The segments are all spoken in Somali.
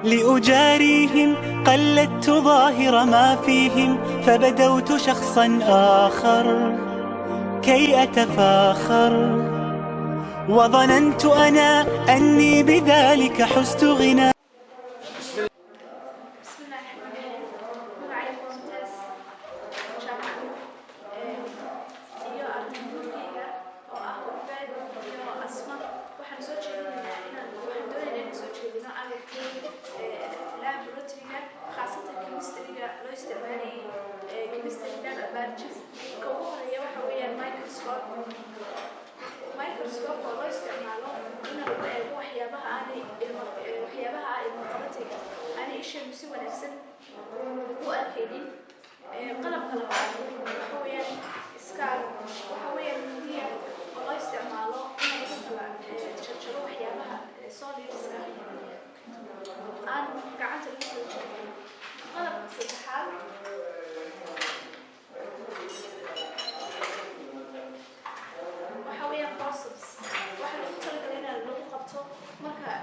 لأجاريهم قلدت ظاهر ما فيهم، فبدوت شخصا آخر كي أتفاخر، وظننت أنا أني بذلك حزت غنى. microscope oo loo isticmaalo in lagu eego waxyaabaha ay muuqaalatiga aanay isheegu si wanaagsan u arkaynin. qalabka labaad waxa weeyaan scar, waxa weeyaan mindiya oo loo isticmaalo in lagu kala jarjaro waxyaabaha solidska aan gacanta lagu kala jarin. qalabka saddexaad waxaa lagu talagalay in lagu qabto marka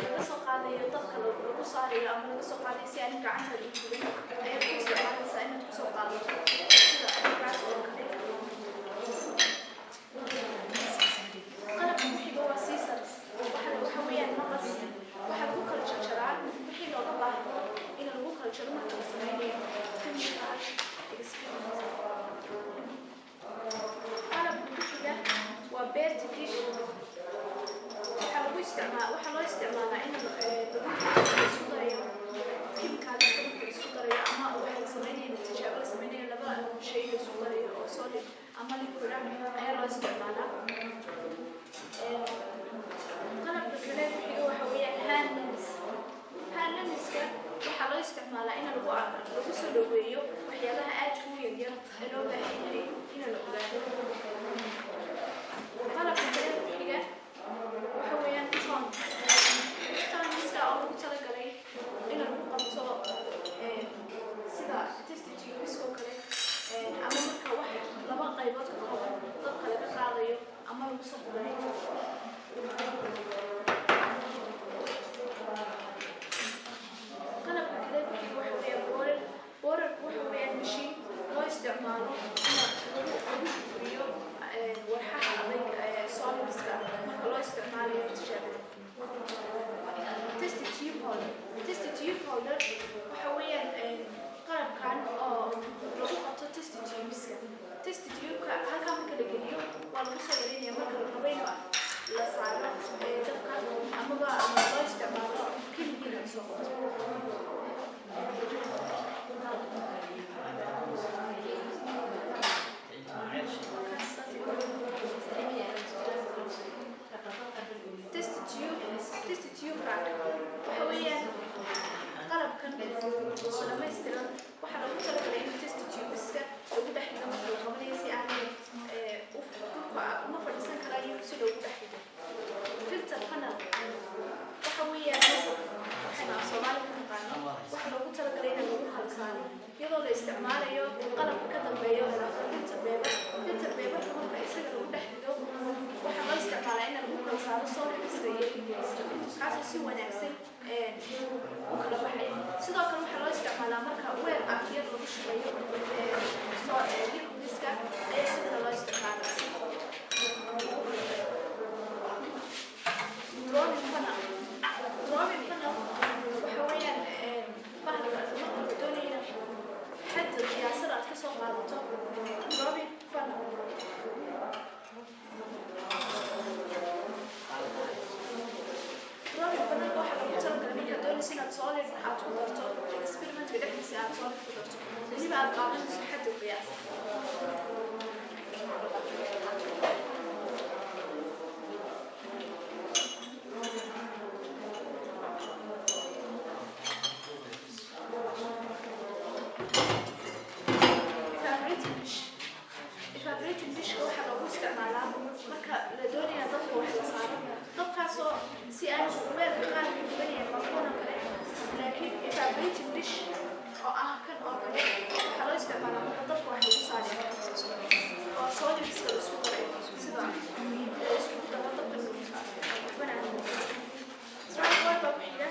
laga soo qaadayo dadka lagu saarayo ama laga soo qaadayo si aan gacanta lagu gubin, ayaad ku isticmaalaysaa inaad ku soo qaadato sida arrinkaas oo kale. qalabka wixiga waa scissors, waxa weeyaan maqas, waxaa lagu kala jarjaraa wixii looga baahdo in lagu kala jaro marka la sameynayo chemical experiment. qalabka wixiga waa beerta dish, waxaa loo isticmaalaa in lagu isku darayo chemicalska marka la isku darayo ama waxa la sameynayo tijaabo la sameynayo laba shay la isku darayo oo solid ama liquid ayaa loo isticmaalaa. qalabka kale wixiga waxa weeyaan hand lens. hand lenska waxaa loo isticmaalaa in lagu soo dhaweeyo waxyaabaha aadka u yaryar ee loo baahan yahay in la ogaado. qalabka kale wixiga waxa weeyaan tonska oo lagu talagalay in lagu qabto sida test tubes oo kale ama marka wax laba qaybood ka kooban dadka laga qaadayo ama lagu soo qubanayo. qalabka kale wixiga waxa weeyaan borer waxa weeyaan mashiin loo isticmaalo in lagu juriyo warxaha adag solidska marka loo isticmaalayo tijaabada. test tube holder waxa weeyaan qalabkan oo lagu qabto test tubeska. test tubeka halkaa marka la geliyo waa lagu soo yareynaya marka la rabo in la saaro dabka amaba loo isticmaalo keligii laga soo qabto. test tube waxa weeyaan qalabkan oo dhamaystiran, waxaa lagu talagalay in test tubeska lagu dhex dhigo marka la qabanayo si aanay uma fadhiisan karayo si loogu dhex dhigo. filter panel waxa weeyaan waxayna af Soomaali ku naqaano, waxaa loogu talagalay in lagu kala saaro iyadoo la isticmaalayo qalabka ka dambeeya filter paper. filter paperka marka isaga lagu dhex dhigo waxaa loo isticmaalaa in lagu kala saaro solidska iyo liquidska kaasoo si wanaagsan u kala baxay. sidoo kale waxaa loo isticmaalaa marka weel afyar lagu shubayo liquidska ayaa sidana loo isticmaalaa. drawing panel waxa weeyaan bahalka marka la doonayo xadda qiyaasada aad ka soo qaadato. drawing panel waxaa lagu talagalay markaad doonaysa inaad solid aad ku darto experimentka dhexdiisa aad solid ku darto weliba aad qaadanayso xadda qiyaasa. evaporating dishka waxaa loogu isticmaalaa marka la doonayo dabka wax la saaro, dabkaasoo si aan weelka qaarka gubanaya balkoona kale. laakiin evaporating dish oo ah kan oo kale waxaa loo isticmaalaa marka dabka wax lagu saarayo oo solidska la isku daray sida la isku daro dabka lagu saarayo. tripod baa ku xiga.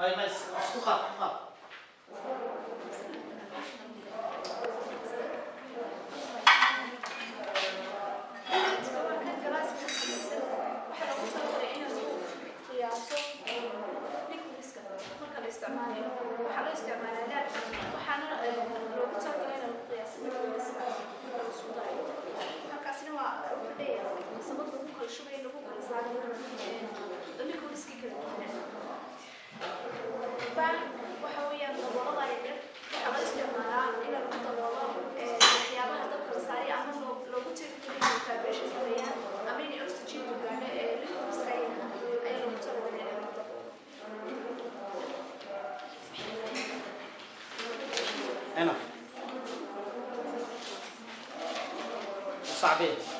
هاي ما اسكو خاف هنا صعبين